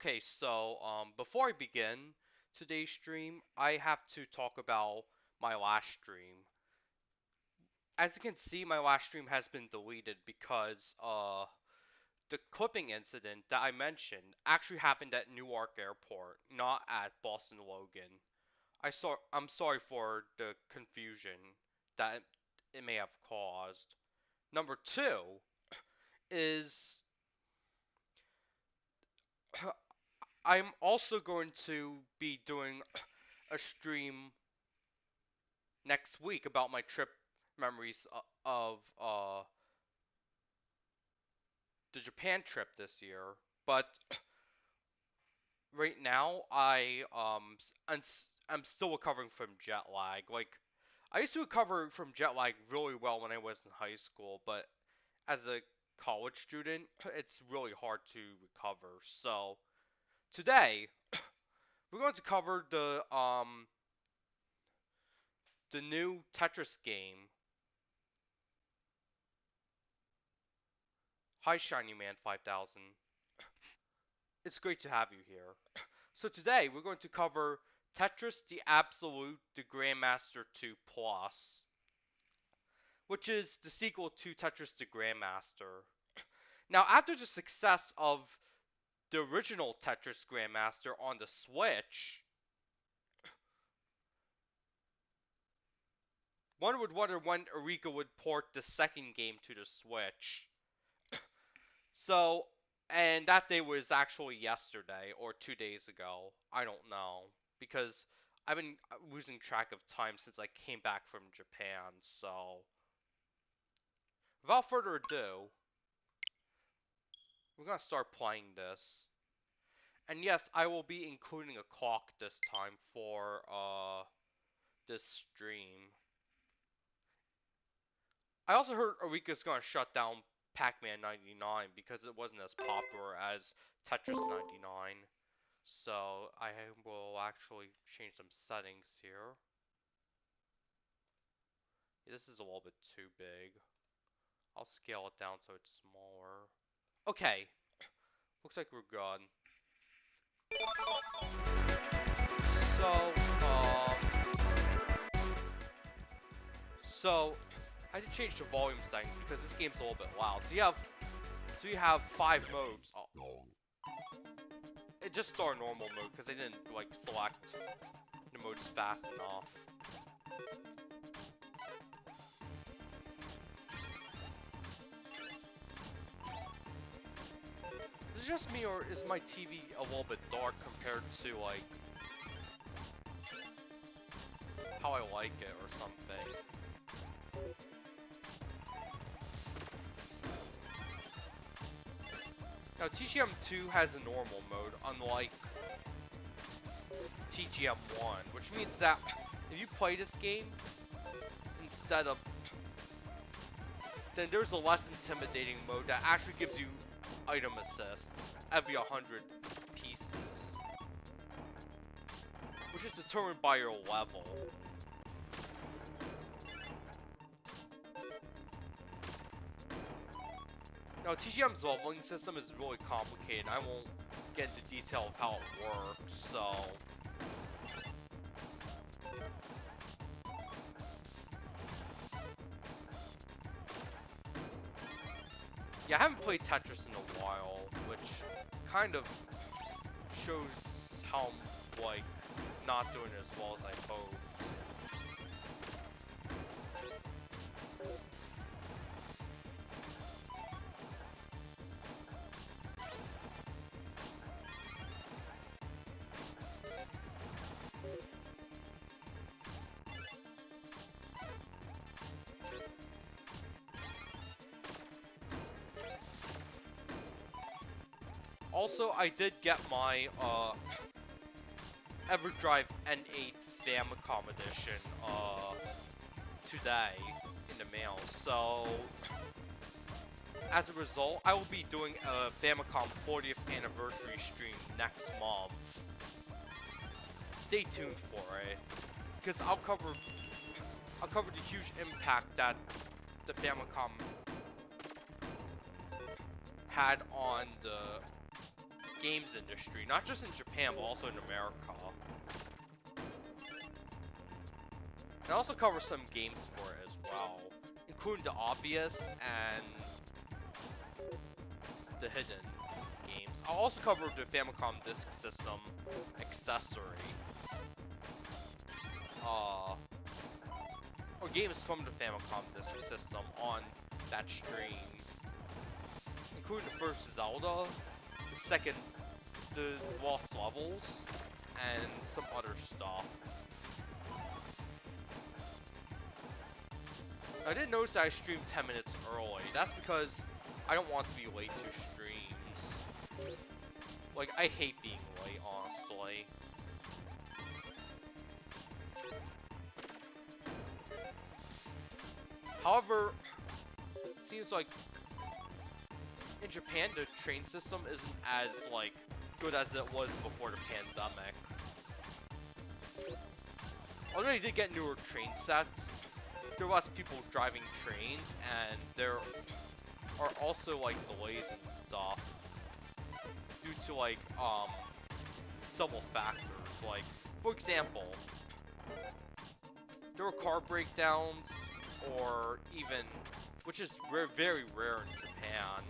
Okay, so before I begin today's stream, I have to talk about my last stream. As you can see, my last stream has been deleted because the clipping incident that I mentioned actually happened at Newark Airport, not at Boston Logan. I'm sorry for the confusion that it may have caused. Number two is I'm also going to be doing a stream next week about my trip memories of the Japan trip this year, but right now I'm still recovering from jet lag. Like, I used to recover from jet lag really well when I was in high school, but as a college student, it's really hard to recover. So today we're going to cover the new Tetris game. Hi Shiny Man 5000. It's great to have you here. So today we're going to cover Tetris the Absolute, the Grandmaster 2 Plus, which is the sequel to Tetris the Grandmaster. Now, after the success of the original Tetris Grandmaster on the Switch, one would wonder when Arika would port the second game to the Switch. So, and that day was actually yesterday or 2 days ago. I don't know, because I've been losing track of time since I came back from Japan. So, without further ado, we're gonna start playing this. And yes, I will be including a clock this time for this stream. I also heard Arika's gonna shut down Pac-Man 99 because it wasn't as popular as Tetris 99. So I will actually change some settings here. Yeah, this is a little bit too big. I'll scale it down so it's smaller. Okay, looks like we're good. So I had to change the volume settings because this game's a little bit loud. So you have 5 modes. Oh. It just started normal mode because I didn't like select the modes fast enough. Is it just me, or is my TV a little bit dark compared to like how I like it or something? Now, TGM 2 has a normal mode, unlike TGM 1, which means that if you play this game instead of, then there's a less intimidating mode that actually gives you item assists every 100 pieces, which is determined by your level. Now, TGM's leveling system is really complicated. I won't get into detail of how it works, so yeah, I haven't played Tetris in a while, which kind of shows how I'm, like, not doing it as well as I hope. Also, I did get my EverDrive N8 Famicom edition today in the mail. So, as a result, I will be doing a Famicom 40th anniversary stream next month. Stay tuned for it, because I'll cover the huge impact that the Famicom had on the games industry, not just in Japan, but also in America. And I also cover some games for it as well, including the obvious and the hidden games. I'll also cover the Famicom Disk System accessory. Or games from the Famicom Disk System on that stream, including the first Zelda, the second, the Lost Levels, and some other stuff. I did notice that I streamed 10 minutes early. That's because I don't want to be late to streams. Like, I hate being late, honestly. However, it seems like in Japan the train system isn't as like good as it was before the pandemic. Although they did get newer train sets, there are less people driving trains, and there are also like delays and stuff due to like several factors. Like, for example, there were car breakdowns, or even, which is very rare in Japan,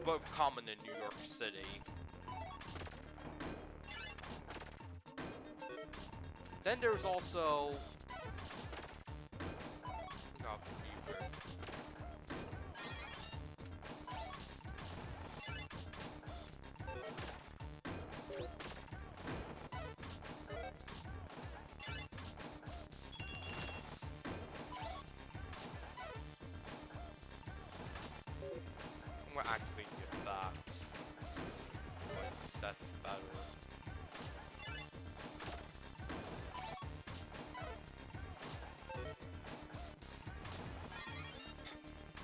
but common in New York City. Then there's also I'm gonna activate the effect. Like, that's better.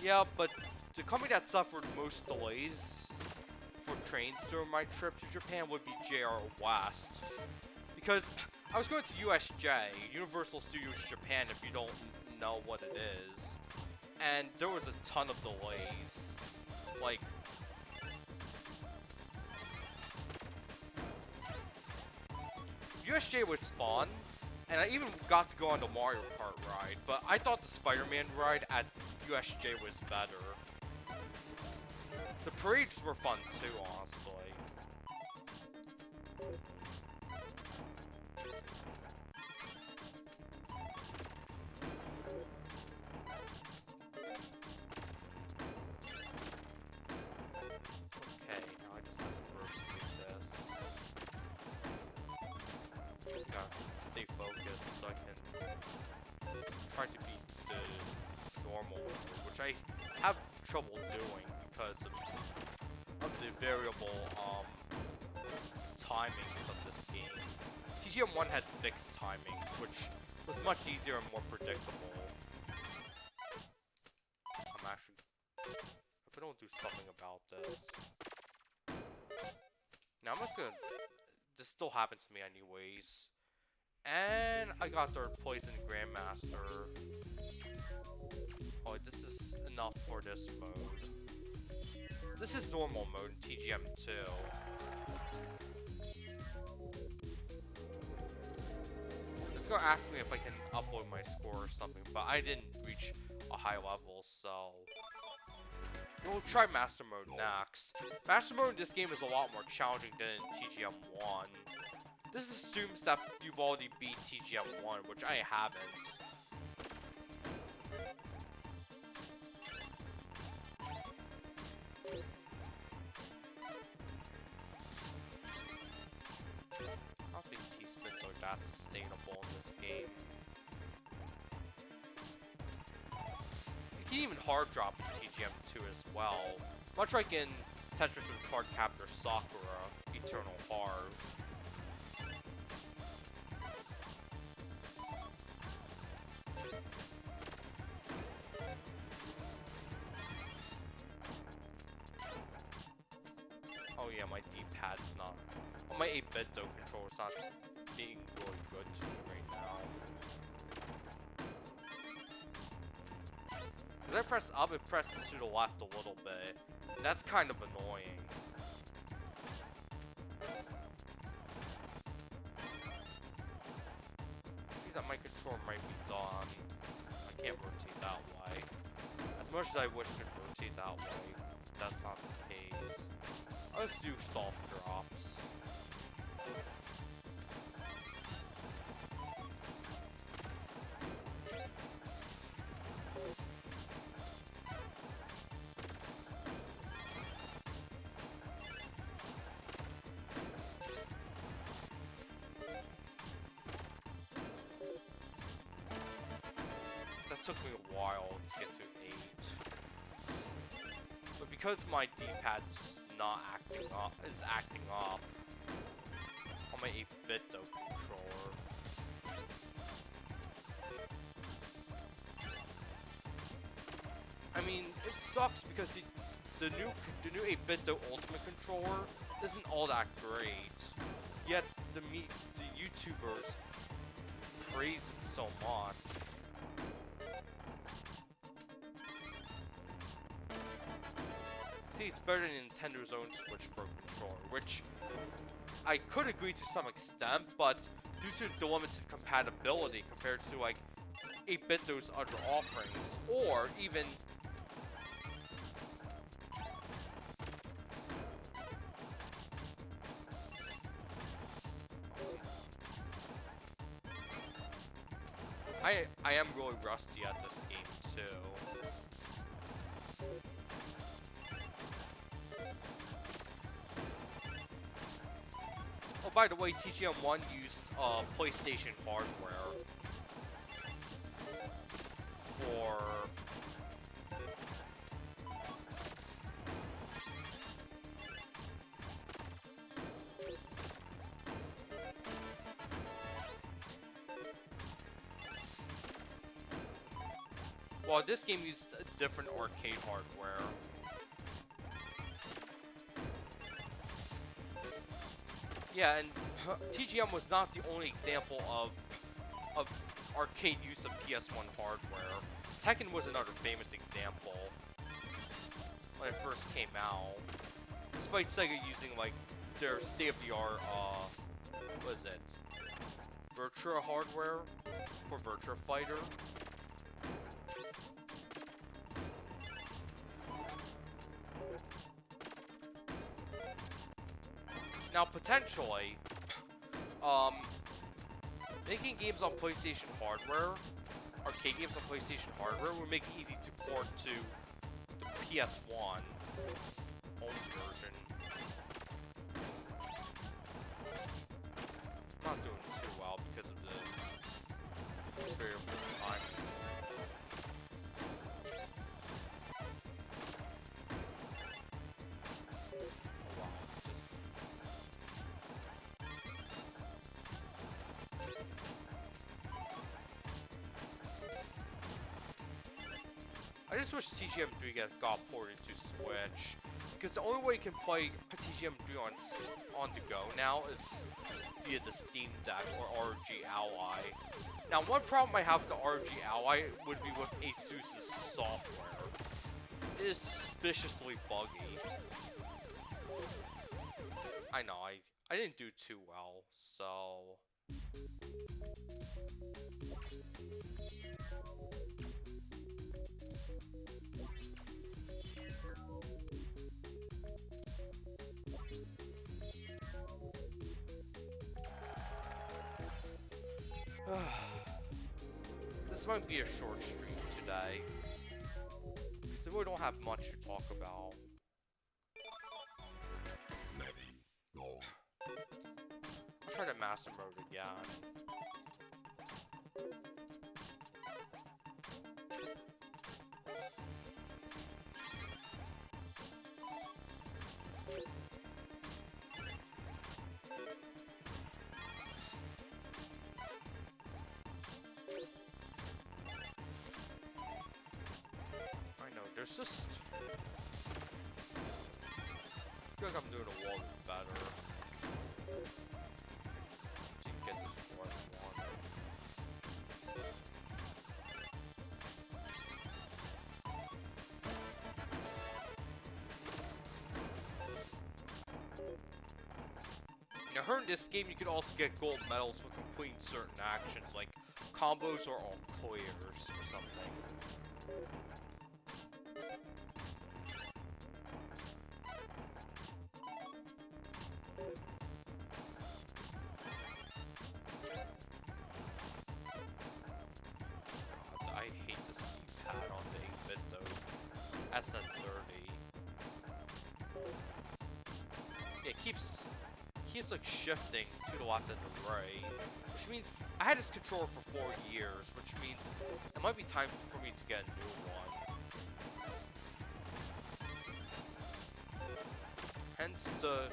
Yeah, but the company that suffered most delays for trains during my trip to Japan would be JR West. Because I was going to USJ, Universal Studios Japan, if you don't know what it is. And there was a ton of delays. Like, USJ was fun, and I even got to go on the Mario Kart ride, but I thought the Spider-Man ride at USJ was better. The parades were fun too, honestly. Okay, now I just have to rotate this. Gotta stay focused so I can try to beat the normal, which I have trouble doing because of the variable timings of this game. TGM 1 had fixed timing, which was much easier and more predictable. I'm actually, if I don't do something about this, now I'm just gonna, this still happened to me anyways. And I got third place in Grandmaster. Oh, this is enough for this mode. This is normal mode in TGM 2. It's gonna ask me if I can upload my score or something, but I didn't reach a high level, so we'll try Master Mode next. Master Mode in this game is a lot more challenging than in TGM 1. This assumes that you've already beat TGM 1, which I haven't. I don't think T-spins are that sustainable in this game. You can even hard drop in TGM 2 as well. Much like in Tetris with Card Captor Sakura, Eternal Hard. Oh yeah, my D-pad's not... Well, my 8-bit though controller's not being really good to me right now. As I press up, it presses to the left a little bit. That's kind of annoying. See that my controller might be done. I can't rotate that way. As much as I wish I could rotate that way, that's not the case. Let's do soft drops. Took me a while to get to 8, but because my D-pad's not acting up, on my 8-bit controller. I mean, it sucks because the new 8-bit Ultimate controller isn't all that great. Yet the YouTubers praise it so much. See, it's better than Nintendo's own Switch Pro controller, which I could agree to some extent, but due to the limited compatibility compared to like 8-bit those other offerings, or even I am really rusty at this game too. Oh, by the way, TGM 1 used PlayStation hardware for well, this game used a different arcade hardware. Yeah, and TGM was not the only example of arcade use of PS1 hardware. Tekken was another famous example when it first came out. Despite Sega using like their state-of-the-art, what is it? Virtua hardware for Virtua Fighter. Now, potentially, making games on PlayStation hardware, arcade games on PlayStation hardware, would make it easy to port to the PS1 home version. I'm not doing too well because of the variable time. I just wish TGM 3 got ported to Switch, because the only way you can play TGM 3 on the go now is via the Steam Deck or ROG Ally. Now, one problem I have with the ROG Ally would be with ASUS's software. It is suspiciously buggy. I know, I didn't do too well, so... This might be a short stream today, because we really don't have much to talk about. I'll try to master mode again. There's just... I feel like I'm doing a lot better. Didn't get this before I wanted. I heard in this game you can also get gold medals for completing certain actions, like combos or all clears or something. God, I hate the C-pad on the 8-bit though. SN30. Yeah, it keeps like shifting to the left and the right, which means I had this controller for 4 years, which means it might be time for me to get a new one. Hence the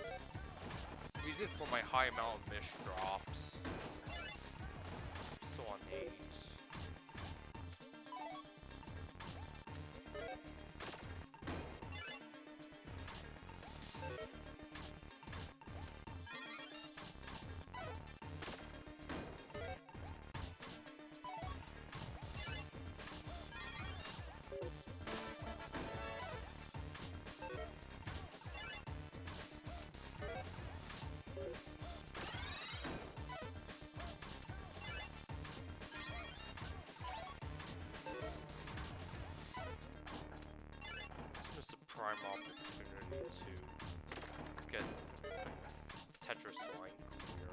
reason for my high amount of miss drops. So on 8. Prime opportunity to get Tetris line clear.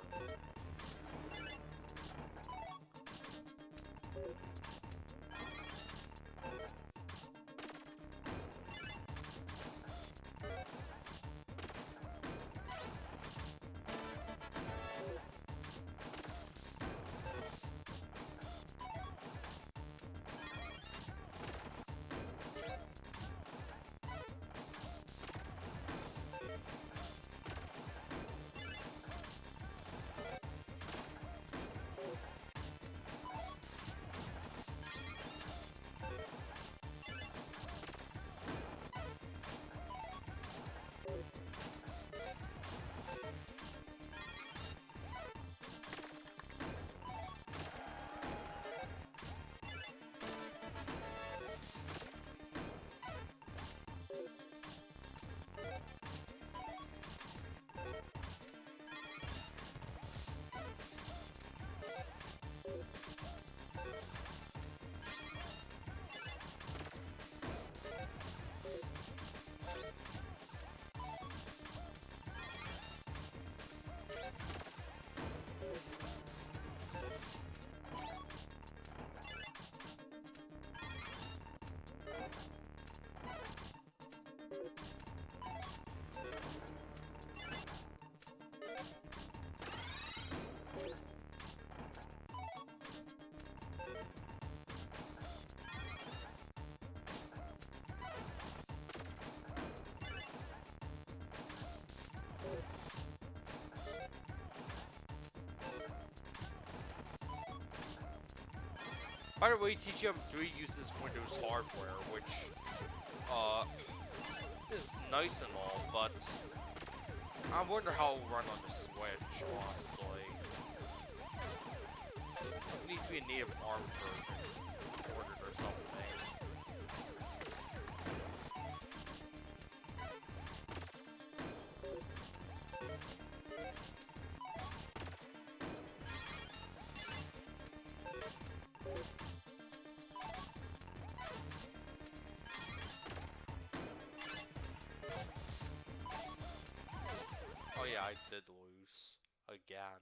By the way, TGM 3 uses Windows hardware, which is nice and all, but I wonder how it'll run on the Switch, honestly. It needs to be a native ARM version ordered or something. Oh yeah, I did lose again.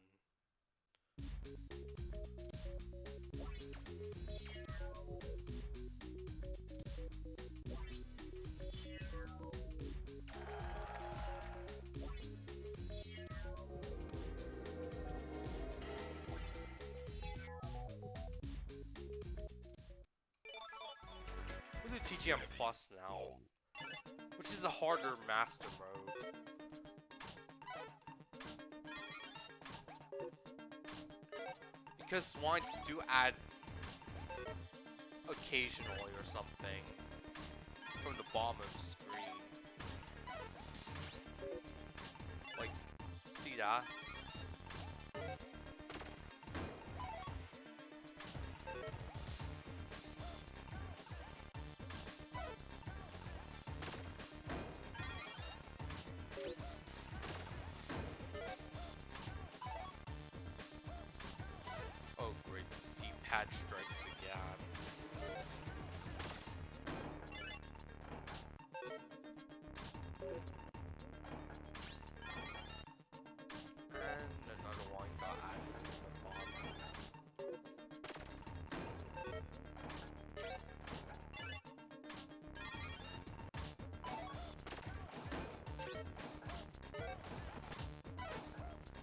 We'll do TGM Plus now, which is a harder master mode. Because lines do add occasionally or something from the bottom of the screen. Like, see that? ad strikes again. And another one got added to the bottom.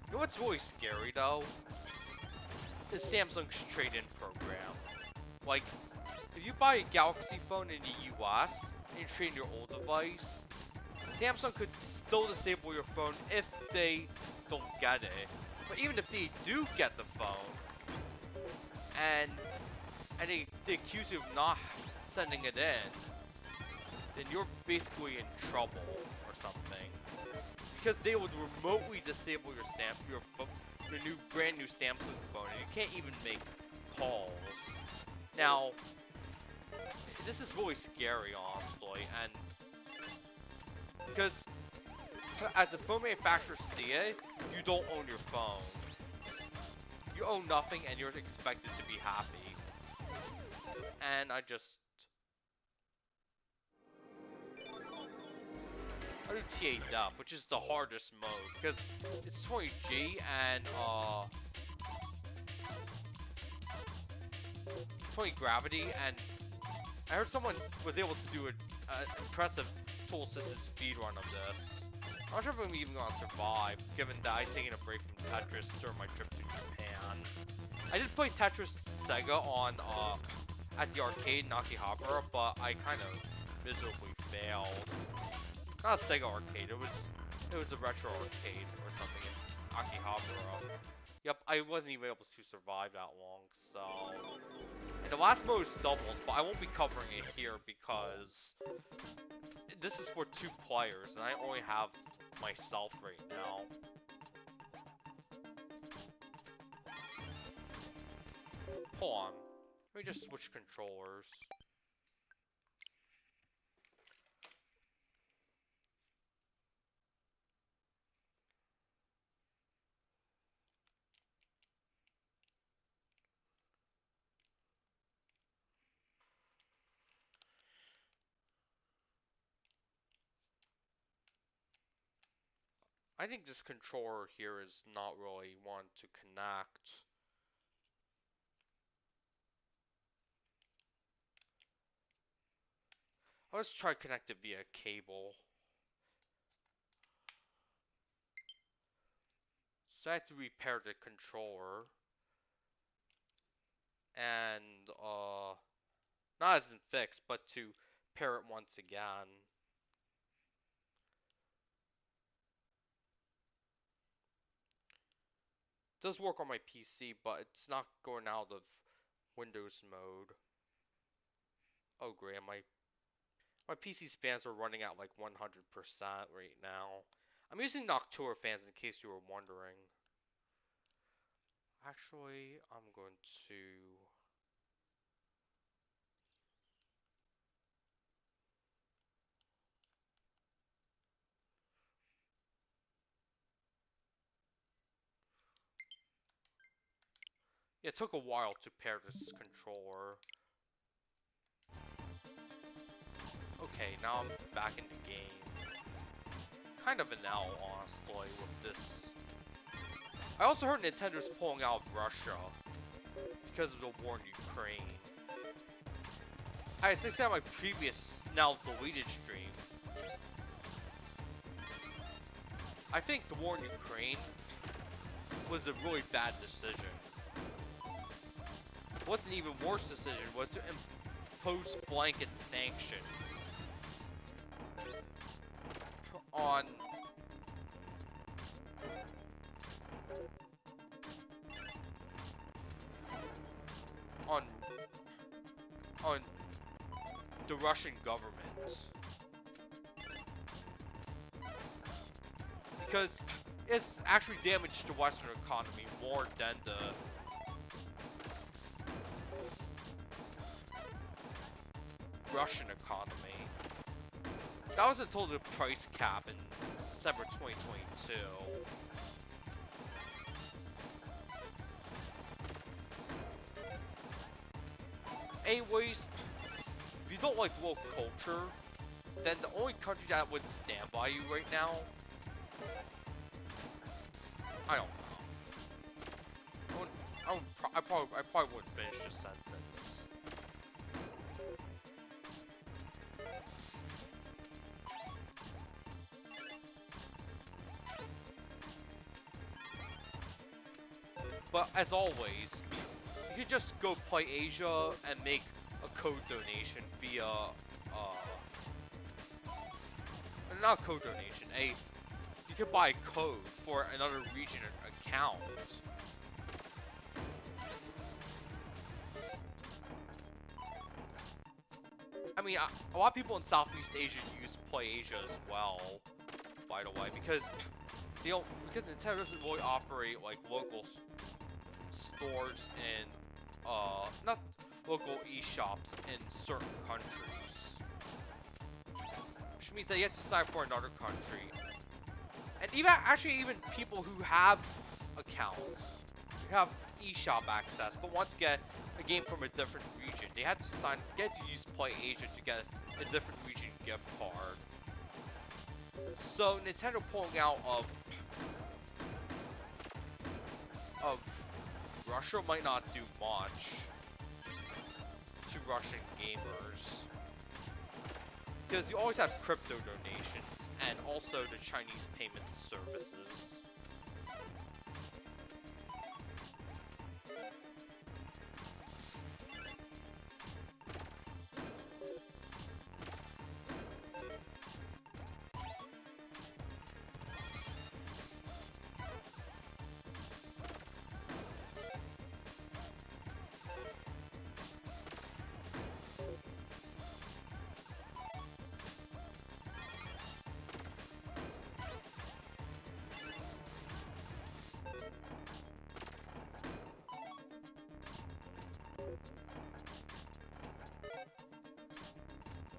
You know what's really scary though? The Samsung's trade-in program. Like, if you buy a Galaxy phone in the US and you trade in your old device, Samsung could still disable your phone if they don't get it. But even if they do get the phone, and they accuse you of not sending it in, then you're basically in trouble or something. Because they would remotely disable your new brand new Samsung phone, and you can't even make calls. Now, this is really scary, honestly, and because as the phone manufacturers see it, you don't own your phone. You own nothing, and you're expected to be happy. And I do TA up, which is the hardest mode, because it's 20G and 20 gravity, and I heard someone was able to do an impressive tool-assisted speedrun of this. I'm not sure if I'm even gonna survive, given that I've taken a break from Tetris during my trip to Japan. I did play Tetris Sega on at the arcade in Akihabara, but I kind of miserably failed. Not a Sega arcade, it was a retro arcade or something in Akihabara. Yep, I wasn't even able to survive that long, so... And the last mode is doubles, but I won't be covering it here because... This is for 2 players, and I only have myself right now. Hold on. Let me just switch controllers. I think this controller here is not really one to connect. Let's try connect it via cable. So I have to repair the controller. And, not as in fixed, but to pair it once again. It does work on my PC, but it's not going out of Windows mode. Oh great, my PC fans are running at like 100% right now. I'm using Noctua fans in case you were wondering. Actually, I'm going to... Yeah, it took a while to pair this controller. Okay, now I'm back in the game. Kind of an L, honestly, with this. I also heard Nintendo's pulling out of Russia because of the war in Ukraine. As I said on my previous, now deleted stream, I think the war in Ukraine was a really bad decision. What's an even worse decision was to impose blanket sanctions on the Russian government, because it's actually damaged the Western economy more than the Russian economy. That was until the price cap in December 2022. anyways, if you don't like local culture, then the only country that would stand by you right now, I don't know. I probably wouldn't finish this sentence. But as always, you can just go play Asia and make a code donation via, not a code donation, you can buy a code for another region account. I mean, a lot of people in Southeast Asia use Play Asia as well, by the way, because Nintendo doesn't really operate like local stores and not local eShops in certain countries, which means that you have to sign for another country. And even people who have accounts, who have eShop access, but want to get a game from a different region, they have to get to use Play Asia to get a different region gift card. So Nintendo pulling out of Russia might not do much to Russian gamers, because you always have crypto donations and also the Chinese payment services.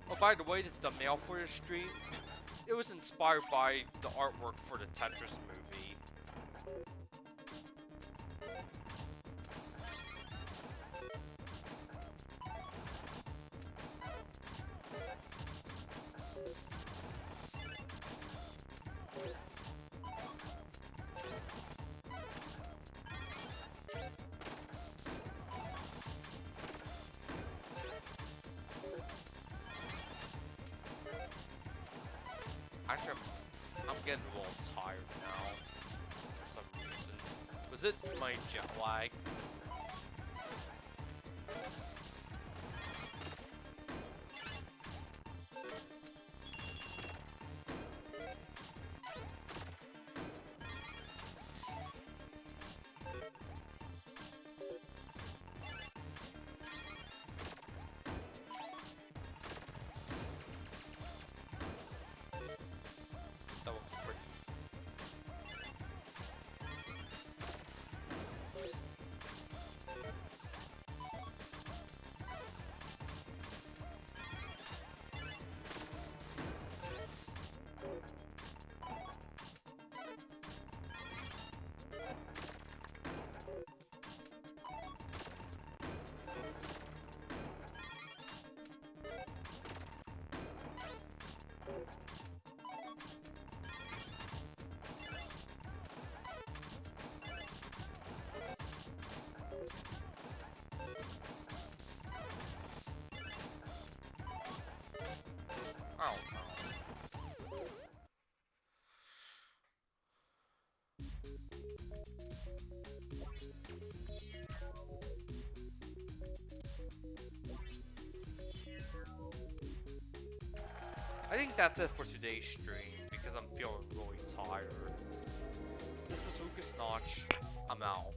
Oh, by the way, the thumbnail for this stream, it was inspired by the artwork for the Tetris movie. Actually, I'm getting a little tired now, for some reason. Was it my jet lag? That looks pretty. I don't know. I think that's it for today's stream because I'm feeling really tired. This is Lucas Notch. I'm out.